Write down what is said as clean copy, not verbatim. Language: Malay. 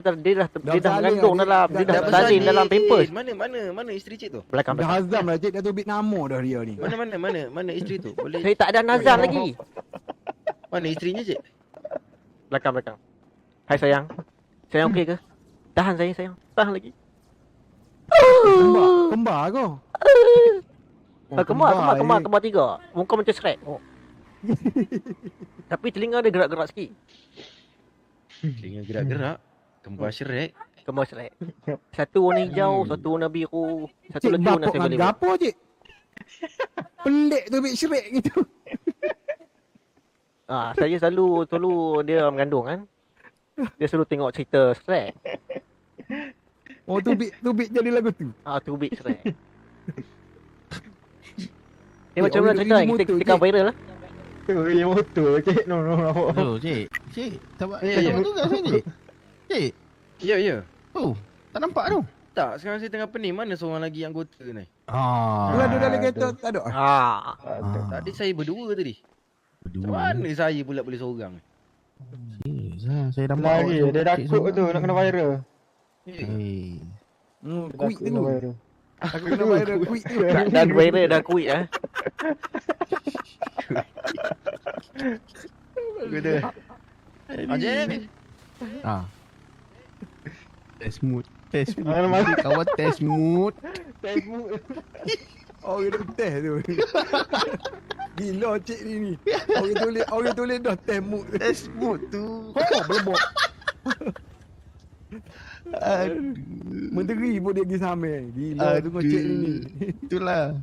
Dia dah mengandung dalam, dia dah bersalin dalam pampers. Mana isteri cik tu? Belakang. Dah azam lah cik, dah tubik nama dah dia ni. Mana isteri tu? Boleh. Saya tak ada nazar lagi. Mana isterinya cik? Belakang. Hai sayang. Sayang okey ke? Tahan sayang. Tahan lagi. Kembar kau. Kembar 3. Muka macam Shrek. Oh. Tapi telinga dia gerak-gerak sikit. Telinga gerak-gerak. Kembar Shrek. Kembar Shrek. Satu warna hijau, satu warna biru, satu Cik lagi warna bapak saya boleh. dengan gapo cik? Pelik tu big Shrek gitu. Saya selalu dia mengandung kan. Dia selalu tengok cerita Shrek. Oh tubik jadi lagu tu. Tubik Shrek. Macam mana cerita kita kan viral lah. Tu yang motor cik. No. Cik, tak juga saya cik. Cik. Ya. Oh, tak nampak tu. Tak, sekarang saya tengah pening. Mana seorang lagi anggota ni? Lah ada dalam kereta tak ada. Tadi saya berdua tadi. Macam mana saya pula boleh seorang? Saya dah nampak. Lari dia takut tu nak kena viral. Quick tu. Aku kena viral quick tu. Dah viral dah quick Kata. Ajak. Test mood. Kawan test mood. Orang dah test tu. Gila cik ni. Orang tulis dah test mood. Test mood tu. Belebok. Menteri pun dia pergi samai. Gila tu kau cik ni. Itulah.